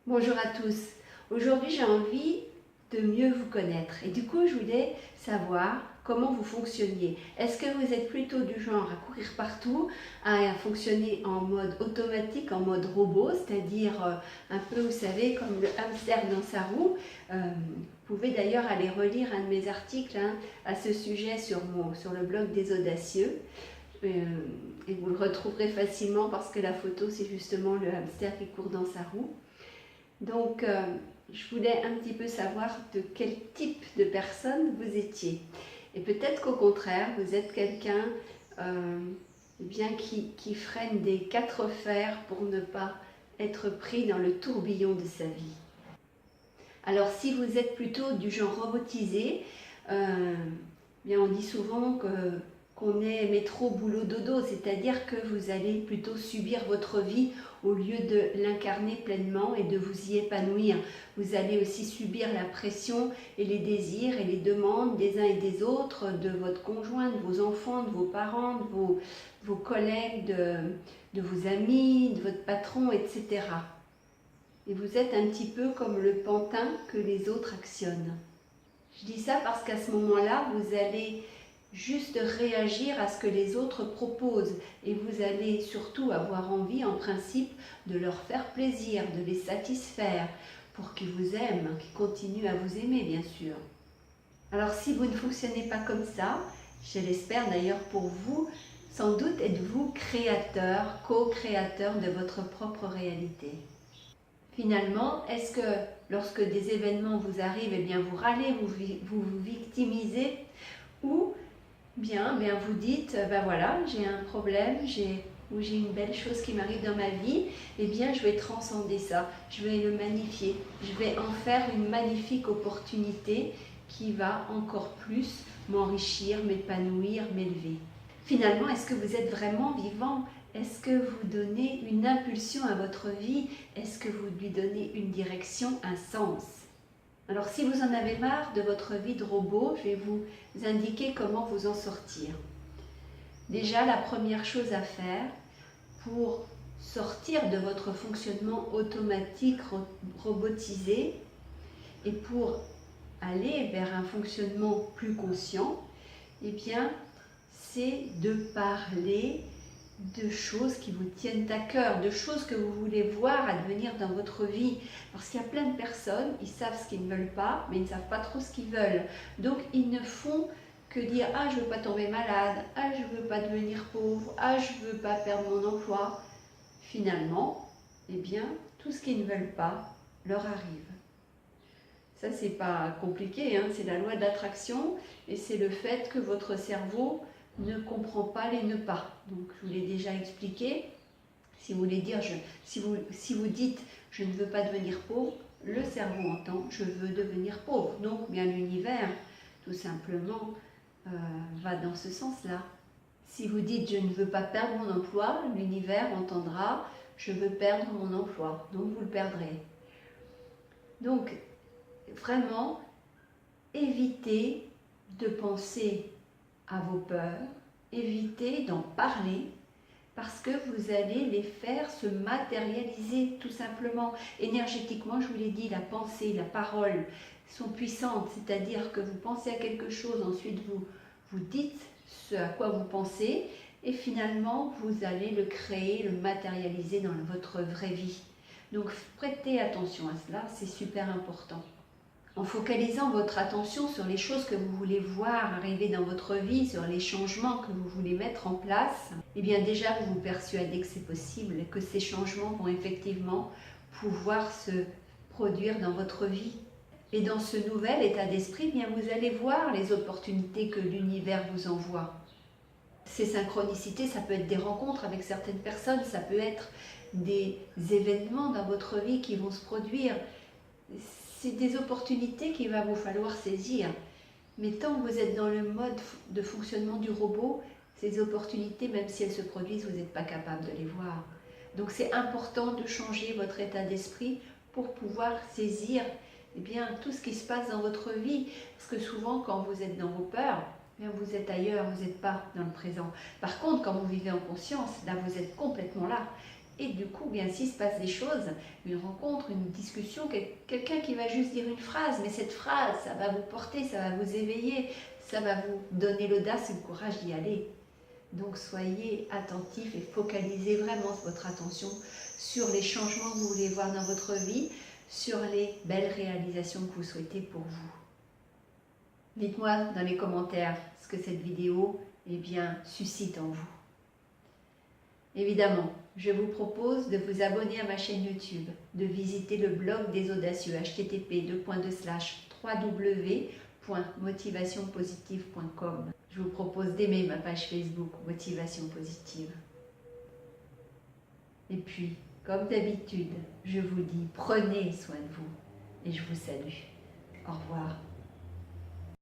Bonjour à tous. Aujourd'hui, j'ai envie de mieux vous connaître et du coup, je voulais savoir comment vous fonctionniez. Est-ce que vous êtes plutôt du genre à courir partout, à fonctionner en mode automatique, en mode robot, c'est-à-dire un peu, vous savez, comme le hamster dans sa roue. Vous pouvez d'ailleurs aller relire un de mes articles à ce sujet sur le blog des Audacieux. Et vous le retrouverez facilement parce que la photo, c'est justement le hamster qui court dans sa roue. Donc, je voulais un petit peu savoir de quel type de personne vous étiez. Et peut-être qu'au contraire, vous êtes quelqu'un qui freine des quatre fers pour ne pas être pris dans le tourbillon de sa vie. Alors, si vous êtes plutôt du genre robotisé, on dit souvent qu'on est métro, boulot, dodo, c'est-à-dire que vous allez plutôt subir votre vie au lieu de l'incarner pleinement et de vous y épanouir. Vous allez aussi subir la pression et les désirs et les demandes des uns et des autres, de votre conjoint, de vos enfants, de vos parents, de vos collègues, de vos amis, de votre patron, etc. Et vous êtes un petit peu comme le pantin que les autres actionnent. Je dis ça parce qu'à ce moment-là, vous allez juste réagir à ce que les autres proposent et vous allez surtout avoir envie, en principe, de leur faire plaisir, de les satisfaire pour qu'ils vous aiment, qu'ils continuent à vous aimer, bien sûr. Alors, si vous ne fonctionnez pas comme ça, je l'espère d'ailleurs pour vous, sans doute êtes-vous créateur, co-créateur de votre propre réalité. Finalement, est-ce que lorsque des événements vous arrivent, vous râlez, vous victimisez ou bien vous dites, voilà, j'ai un problème, j'ai une belle chose qui m'arrive dans ma vie, je vais transcender ça, je vais le magnifier, je vais en faire une magnifique opportunité qui va encore plus m'enrichir, m'épanouir, m'élever. Finalement, est-ce que vous êtes vraiment vivant ? Est-ce que vous donnez une impulsion à votre vie? Est-ce que vous lui donnez une direction, un sens? Alors si vous en avez marre de votre vie de robot, je vais vous indiquer comment vous en sortir. Déjà, la première chose à faire pour sortir de votre fonctionnement automatique, robotisé, et pour aller vers un fonctionnement plus conscient, c'est de parler de choses qui vous tiennent à cœur, de choses que vous voulez voir advenir dans votre vie. Parce qu'il y a plein de personnes, ils savent ce qu'ils ne veulent pas, mais ils ne savent pas trop ce qu'ils veulent. Donc ils ne font que dire « Ah, je ne veux pas tomber malade, ah, je ne veux pas devenir pauvre, ah, je ne veux pas perdre mon emploi ». Finalement, tout ce qu'ils ne veulent pas leur arrive. Ça, c'est pas compliqué, c'est la loi de l'attraction et c'est le fait que votre cerveau ne comprend pas les ne pas. Donc, je vous l'ai déjà expliqué. Si vous voulez dire, si vous dites « je ne veux pas devenir pauvre », le cerveau entend « je veux devenir pauvre ». Donc, l'univers, tout simplement, va dans ce sens-là. Si vous dites « je ne veux pas perdre mon emploi », l'univers entendra « je veux perdre mon emploi ». Donc, vous le perdrez. Donc, vraiment, évitez de penser à vos peurs, évitez d'en parler parce que vous allez les faire se matérialiser tout simplement. Énergétiquement, je vous l'ai dit, la pensée, la parole sont puissantes, c'est-à-dire que vous pensez à quelque chose, ensuite vous dites ce à quoi vous pensez et finalement vous allez le créer, le matérialiser dans votre vraie vie. Donc prêtez attention à cela, c'est super important. En focalisant votre attention sur les choses que vous voulez voir arriver dans votre vie, sur les changements que vous voulez mettre en place, déjà vous vous persuadez que c'est possible et que ces changements vont effectivement pouvoir se produire dans votre vie. Et dans ce nouvel état d'esprit, vous allez voir les opportunités que l'univers vous envoie. Ces synchronicités, ça peut être des rencontres avec certaines personnes, ça peut être des événements dans votre vie qui vont se produire. C'est des opportunités qu'il va vous falloir saisir. Mais tant que vous êtes dans le mode de fonctionnement du robot, ces opportunités, même si elles se produisent, vous n'êtes pas capable de les voir. Donc c'est important de changer votre état d'esprit pour pouvoir saisir tout ce qui se passe dans votre vie. Parce que souvent, quand vous êtes dans vos peurs, vous êtes ailleurs, vous n'êtes pas dans le présent. Par contre, quand vous vivez en conscience, là vous êtes complètement là. Et du coup, bien s'il se passe des choses, une rencontre, une discussion, quelqu'un qui va juste dire une phrase, mais cette phrase, ça va vous porter, ça va vous éveiller, ça va vous donner l'audace et le courage d'y aller. Donc soyez attentifs et focalisez vraiment votre attention sur les changements que vous voulez voir dans votre vie, sur les belles réalisations que vous souhaitez pour vous. Dites-moi dans les commentaires ce que cette vidéo suscite en vous. Évidemment, je vous propose de vous abonner à ma chaîne YouTube, de visiter le blog des audacieux http://www.motivationpositive.com. Je vous propose d'aimer ma page Facebook Motivation Positive. Et puis, comme d'habitude, je vous dis prenez soin de vous et je vous salue. Au revoir.